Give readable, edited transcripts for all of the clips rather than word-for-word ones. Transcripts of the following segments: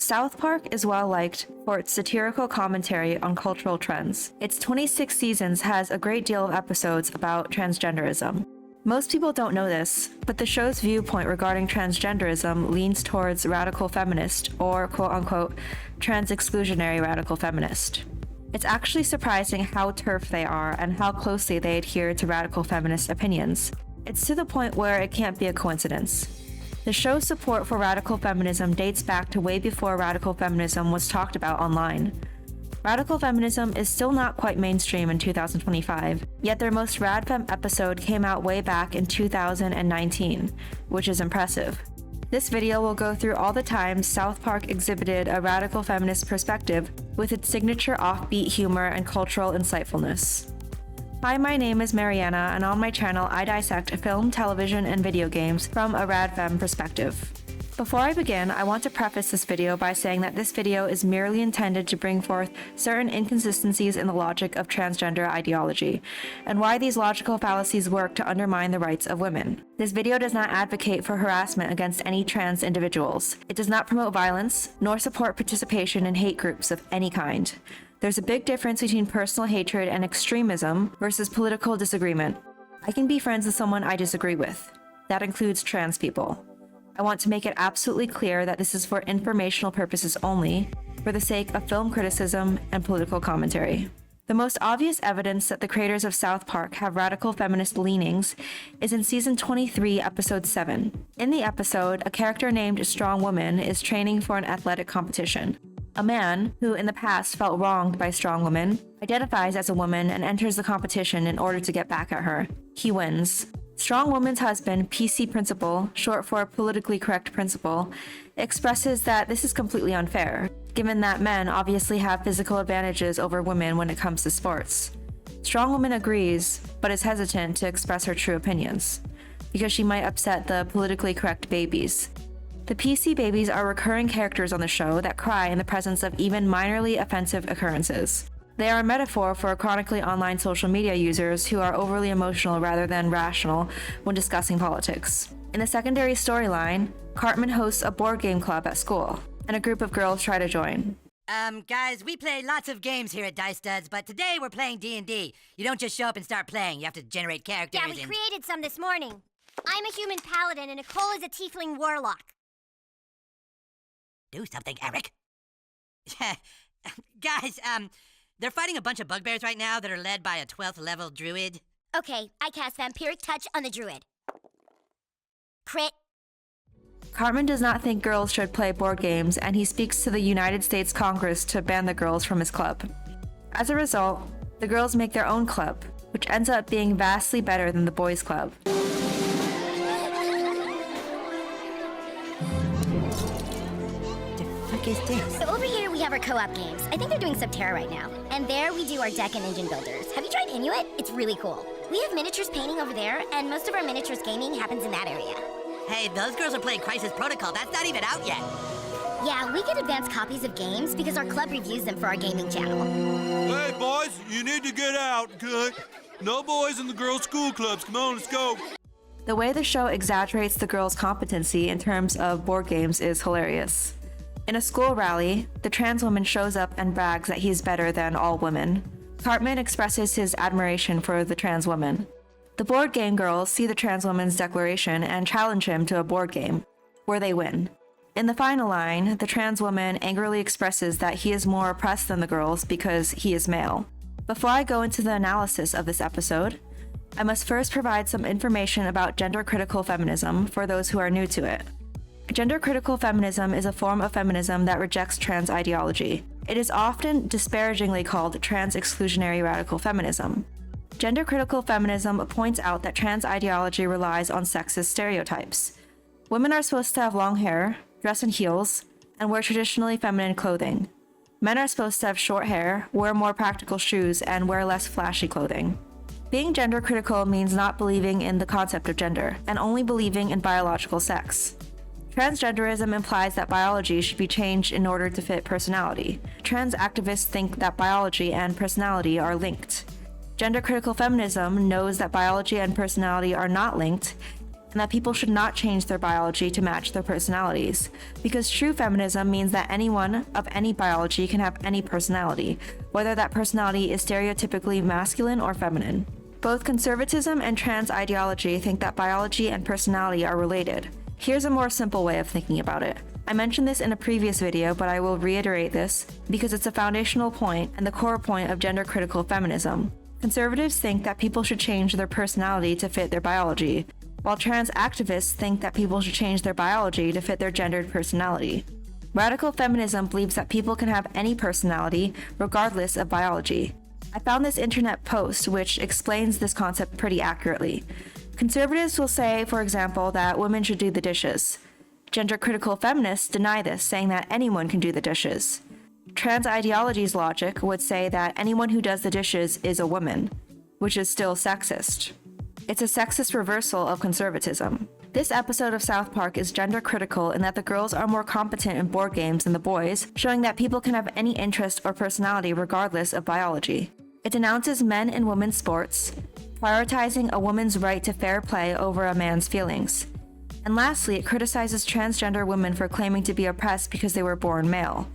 South Park is well liked for its satirical commentary on cultural trends. Its 26 seasons has a great deal of episodes about transgenderism. Most people don't know this, but the show's viewpoint regarding transgenderism leans towards radical feminist, or quote-unquote trans-exclusionary radical feminist. It's actually surprising how TERF they are and how closely they adhere to radical feminist opinions. It's to the point where it can't be a coincidence. The show's support for radical feminism dates back to way before radical feminism was talked about online. Radical feminism is still not quite mainstream in 2025, yet their most radfem episode came out way back in 2019, which is impressive. This video will go through all the times South Park exhibited a radical feminist perspective with its signature offbeat humor and cultural insightfulness. Hi, my name is Mariana, and on my channel I dissect film, television, and video games from a radfem perspective. Before I begin, I want to preface this video by saying that this video is merely intended to bring forth certain inconsistencies in the logic of transgender ideology, and why these logical fallacies work to undermine the rights of women. This video does not advocate for harassment against any trans individuals. It does not promote violence, nor support participation in hate groups of any kind. There's a big difference between personal hatred and extremism versus political disagreement. I can be friends with someone I disagree with. That includes trans people. I want to make it absolutely clear that this is for informational purposes only, for the sake of film criticism and political commentary. The most obvious evidence that the creators of South Park have radical feminist leanings is in season 23, episode 7. In the episode, a character named Strong Woman is training for an athletic competition. A man, who in the past felt wronged by Strong Woman, identifies as a woman and enters the competition in order to get back at her. He wins. Strong Woman's husband, PC Principal, short for Politically Correct Principal, expresses that this is completely unfair, given that men obviously have physical advantages over women when it comes to sports. Strong Woman agrees, but is hesitant to express her true opinions, because she might upset the politically correct babies. The PC babies are recurring characters on the show that cry in the presence of even minorly offensive occurrences. They are a metaphor for chronically online social media users who are overly emotional rather than rational when discussing politics. In the secondary storyline, Cartman hosts a board game club at school, and a group of girls try to join. Guys, we play lots of games here at Dice Studs, but today we're playing D&D. You don't just show up and start playing, you have to generate characters. Yeah, we created some this morning. I'm a human paladin and Nicole is a tiefling warlock. Do something, Eric. Guys, they're fighting a bunch of bugbears right now that are led by a 12th level druid. Okay, I cast Vampiric Touch on the druid. Crit. Cartman does not think girls should play board games, and he speaks to the United States Congress to ban the girls from his club. As a result, the girls make their own club, which ends up being vastly better than the boys' club. Is this? So over here we have our co-op games. I think they're doing Subterra right now. And there we do our deck and engine builders. Have you tried Inuit? It's really cool. We have miniatures painting over there, and most of our miniatures gaming happens in that area. Hey, those girls are playing Crisis Protocol. That's not even out yet. Yeah, we get advanced copies of games because our club reviews them for our gaming channel. Hey, boys, you need to get out, good? No boys in the girls' school clubs. Come on, let's go. The way the show exaggerates the girls' competency in terms of board games is hilarious. In a school rally, the trans woman shows up and brags that he's better than all women. Cartman expresses his admiration for the trans woman. The board game girls see the trans woman's declaration and challenge him to a board game, where they win. In the final line, the trans woman angrily expresses that he is more oppressed than the girls because he is male. Before I go into the analysis of this episode, I must first provide some information about gender-critical feminism for those who are new to it. Gender-critical feminism is a form of feminism that rejects trans ideology. It is often disparagingly called trans-exclusionary radical feminism. Gender-critical feminism points out that trans ideology relies on sexist stereotypes. Women are supposed to have long hair, dress in heels, and wear traditionally feminine clothing. Men are supposed to have short hair, wear more practical shoes, and wear less flashy clothing. Being gender-critical means not believing in the concept of gender, and only believing in biological sex. Transgenderism implies that biology should be changed in order to fit personality. Trans activists think that biology and personality are linked. Gender-critical feminism knows that biology and personality are not linked, and that people should not change their biology to match their personalities, because true feminism means that anyone of any biology can have any personality, whether that personality is stereotypically masculine or feminine. Both conservatism and trans ideology think that biology and personality are related. Here's a more simple way of thinking about it. I mentioned this in a previous video, but I will reiterate this because it's a foundational point and the core point of gender-critical feminism. Conservatives think that people should change their personality to fit their biology, while trans activists think that people should change their biology to fit their gendered personality. Radical feminism believes that people can have any personality, regardless of biology. I found this internet post which explains this concept pretty accurately. Conservatives will say, for example, that women should do the dishes. Gender-critical feminists deny this, saying that anyone can do the dishes. Trans ideology's logic would say that anyone who does the dishes is a woman, which is still sexist. It's a sexist reversal of conservatism. This episode of South Park is gender-critical in that the girls are more competent in board games than the boys, showing that people can have any interest or personality regardless of biology. It denounces men and women's sports, prioritizing a woman's right to fair play over a man's feelings. And lastly, it criticizes transgender women for claiming to be oppressed because they were born male.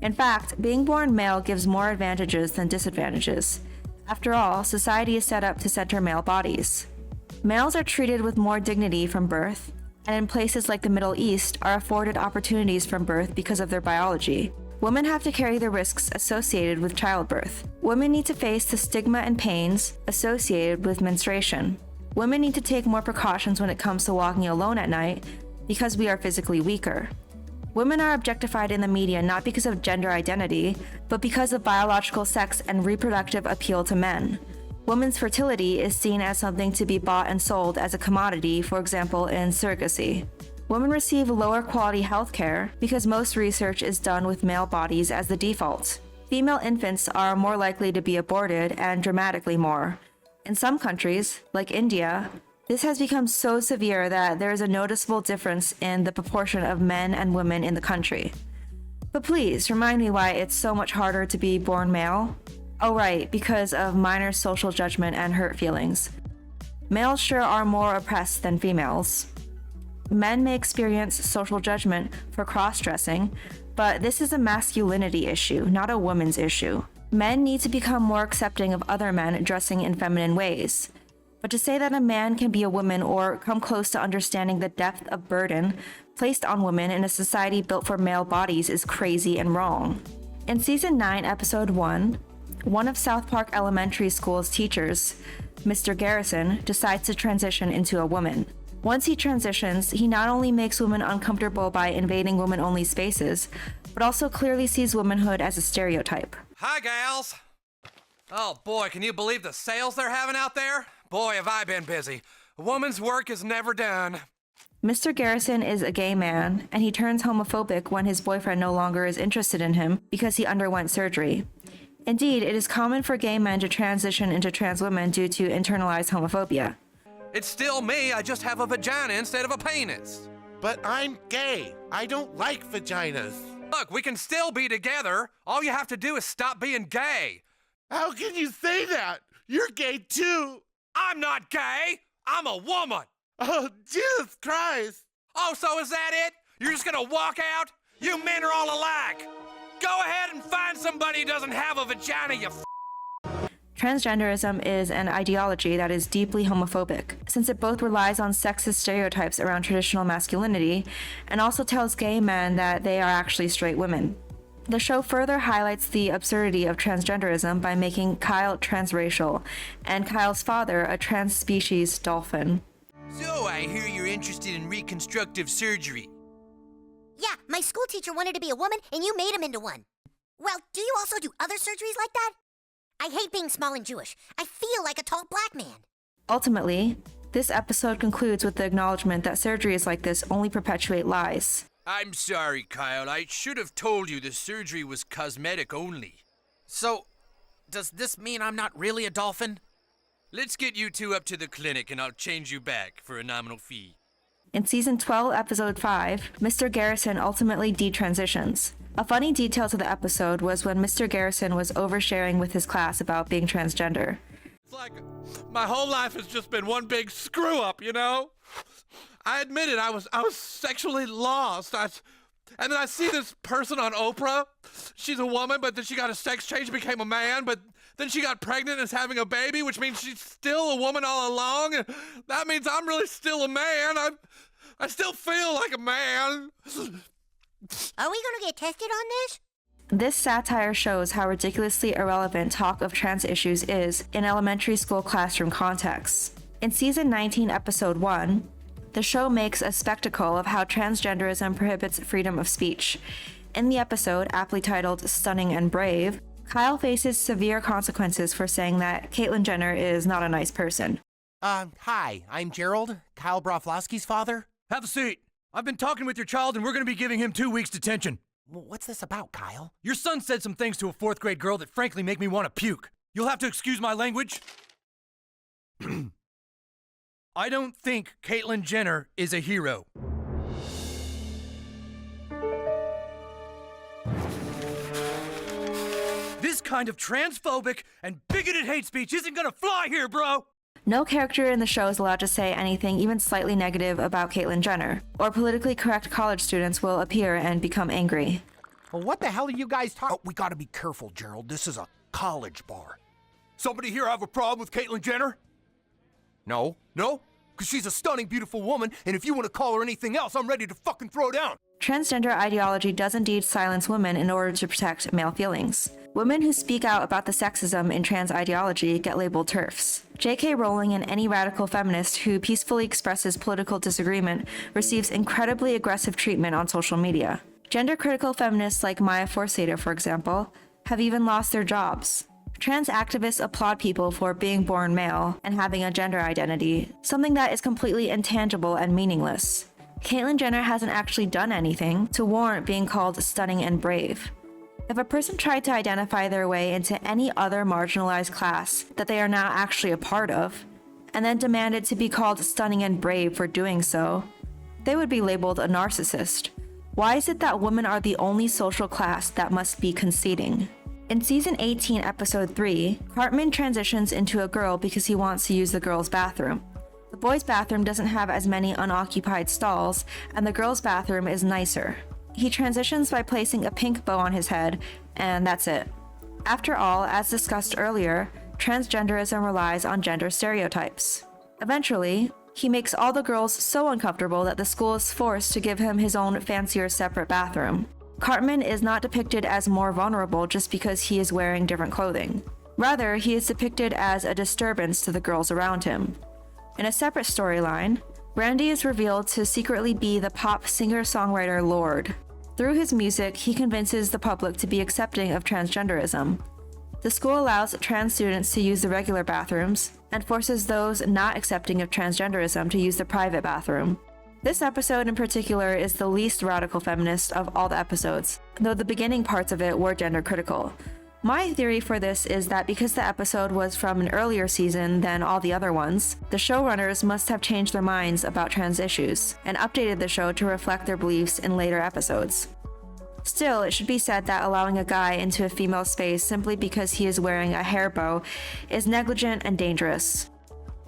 In fact, being born male gives more advantages than disadvantages. After all, society is set up to center male bodies. Males are treated with more dignity from birth, and in places like the Middle East are afforded opportunities from birth because of their biology. Women have to carry the risks associated with childbirth. Women need to face the stigma and pains associated with menstruation. Women need to take more precautions when it comes to walking alone at night because we are physically weaker. Women are objectified in the media not because of gender identity, but because of biological sex and reproductive appeal to men. Women's fertility is seen as something to be bought and sold as a commodity, for example, in surrogacy. Women receive lower quality healthcare because most research is done with male bodies as the default. Female infants are more likely to be aborted and dramatically more. In some countries, like India, this has become so severe that there is a noticeable difference in the proportion of men and women in the country. But please, remind me why it's so much harder to be born male? Oh right, because of minor social judgment and hurt feelings. Males sure are more oppressed than females. Men may experience social judgment for cross-dressing, but this is a masculinity issue, not a woman's issue. Men need to become more accepting of other men dressing in feminine ways. But to say that a man can be a woman or come close to understanding the depth of burden placed on women in a society built for male bodies is crazy and wrong. In Season 9, Episode 1, one of South Park Elementary School's teachers, Mr. Garrison, decides to transition into a woman. Once he transitions, he not only makes women uncomfortable by invading women-only spaces, but also clearly sees womanhood as a stereotype. Hi, gals. Oh boy, can you believe the sales they're having out there? Boy, have I been busy. A woman's work is never done. Mr. Garrison is a gay man, and he turns homophobic when his boyfriend no longer is interested in him because he underwent surgery. Indeed, it is common for gay men to transition into trans women due to internalized homophobia. It's still me, I just have a vagina instead of a penis. But I'm gay. I don't like vaginas. Look, we can still be together. All you have to do is stop being gay. How can you say that? You're gay too. I'm not gay. I'm a woman. Oh, Jesus Christ. Oh, so is that it? You're just gonna walk out? You men are all alike. Go ahead and find somebody who doesn't have a vagina, you Transgenderism is an ideology that is deeply homophobic, since it both relies on sexist stereotypes around traditional masculinity and also tells gay men that they are actually straight women. The show further highlights the absurdity of transgenderism by making Kyle transracial and Kyle's father a trans-species dolphin. So I hear you're interested in reconstructive surgery. Yeah, my school teacher wanted to be a woman, and you made him into one. Well, do you also do other surgeries like that? I hate being small and Jewish. I feel like a tall black man. Ultimately, this episode concludes with the acknowledgement that surgeries like this only perpetuate lies. I'm sorry, Kyle. I should have told you the surgery was cosmetic only. So, does this mean I'm not really a dolphin? Let's get you two up to the clinic and I'll change you back for a nominal fee. In Season 12, Episode 5, Mr. Garrison ultimately detransitions. A funny detail to the episode was when Mr. Garrison was oversharing with his class about being transgender. It's like my whole life has just been one big screw-up, you know? I admit it, I was sexually lost. And then I see this person on Oprah. She's a woman, but then she got a sex change and became a man, but then she got pregnant and is having a baby, which means she's still a woman all along. And that means I'm really still a man. I still feel like a man. Are we gonna get tested on this? This satire shows how ridiculously irrelevant talk of trans issues is in elementary school classroom contexts. In season 19, episode 1, the show makes a spectacle of how transgenderism prohibits freedom of speech. In the episode, aptly titled Stunning and Brave, Kyle faces severe consequences for saying that Caitlyn Jenner is not a nice person. Hi, I'm Gerald, Kyle Broflovsky's father. Have a seat. I've been talking with your child and we're going to be giving him 2 weeks detention. What's this about, Kyle? Your son said some things to a 4th grade girl that frankly make me want to puke. You'll have to excuse my language. I don't think Caitlyn Jenner is a hero. This kind of transphobic and bigoted hate speech isn't gonna fly here, bro! No character in the show is allowed to say anything even slightly negative about Caitlyn Jenner, or politically correct college students will appear and become angry. Well, what the hell are you guys talking? Oh, we gotta be careful, Gerald. This is a college bar. Somebody here have a problem with Caitlyn Jenner? No. No? Because she's a stunning, beautiful woman, and if you want to call her anything else, I'm ready to fucking throw down. Transgender ideology does indeed silence women in order to protect male feelings. Women who speak out about the sexism in trans ideology get labeled TERFs. J.K. Rowling and any radical feminist who peacefully expresses political disagreement receives incredibly aggressive treatment on social media. Gender-critical feminists like Maya Forstater, for example, have even lost their jobs. Trans activists applaud people for being born male and having a gender identity, something that is completely intangible and meaningless. Caitlyn Jenner hasn't actually done anything to warrant being called stunning and brave. If a person tried to identify their way into any other marginalized class that they are now actually a part of, and then demanded to be called stunning and brave for doing so, they would be labeled a narcissist. Why is it that women are the only social class that must be conceding? In season 18, episode 3, Cartman transitions into a girl because he wants to use the girl's bathroom. The boys' bathroom doesn't have as many unoccupied stalls, and the girls' bathroom is nicer. He transitions by placing a pink bow on his head, and that's it. After all, as discussed earlier, transgenderism relies on gender stereotypes. Eventually, he makes all the girls so uncomfortable that the school is forced to give him his own fancier separate bathroom. Cartman is not depicted as more vulnerable just because he is wearing different clothing. Rather, he is depicted as a disturbance to the girls around him. In a separate storyline, Randy is revealed to secretly be the pop singer-songwriter Lorde. Through his music, he convinces the public to be accepting of transgenderism. The school allows trans students to use the regular bathrooms and forces those not accepting of transgenderism to use the private bathroom. This episode in particular is the least radical feminist of all the episodes, though the beginning parts of it were gender critical. My theory for this is that because the episode was from an earlier season than all the other ones, the showrunners must have changed their minds about trans issues and updated the show to reflect their beliefs in later episodes. Still, it should be said that allowing a guy into a female space simply because he is wearing a hair bow is negligent and dangerous.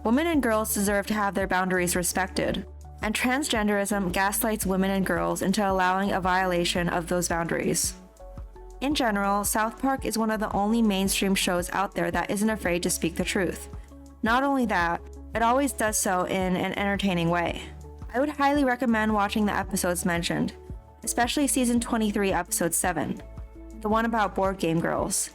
Women and girls deserve to have their boundaries respected, and transgenderism gaslights women and girls into allowing a violation of those boundaries. In general, South Park is one of the only mainstream shows out there that isn't afraid to speak the truth. Not only that, it always does so in an entertaining way. I would highly recommend watching the episodes mentioned, especially season 23, episode 7, the one about board game girls.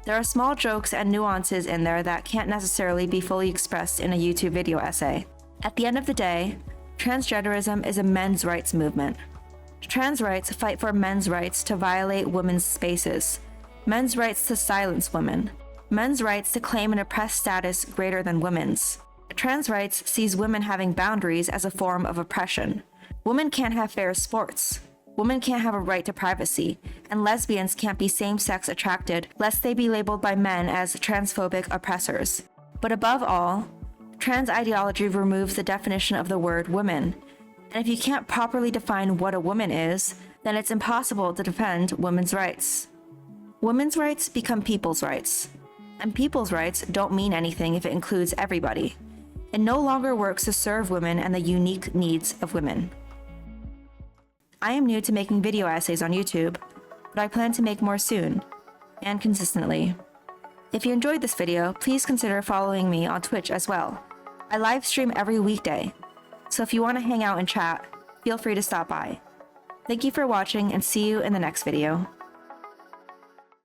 There are small jokes and nuances in there that can't necessarily be fully expressed in a YouTube video essay. At the end of the day, transgenderism is a men's rights movement. Trans rights fight for men's rights to violate women's spaces, men's rights to silence women, men's rights to claim an oppressed status greater than women's. Trans rights sees women having boundaries as a form of oppression. Women can't have fair sports. Women can't have a right to privacy, and lesbians can't be same-sex attracted lest they be labeled by men as transphobic oppressors. But above all, trans ideology removes the definition of the word woman. And if you can't properly define what a woman is, then it's impossible to defend women's rights. Women's rights become people's rights. And people's rights don't mean anything if it includes everybody. It no longer works to serve women and the unique needs of women. I am new to making video essays on YouTube, but I plan to make more soon, and consistently. If you enjoyed this video, please consider following me on Twitch as well. I live stream every weekday, so if you want to hang out and chat, feel free to stop by. Thank you for watching and see you in the next video.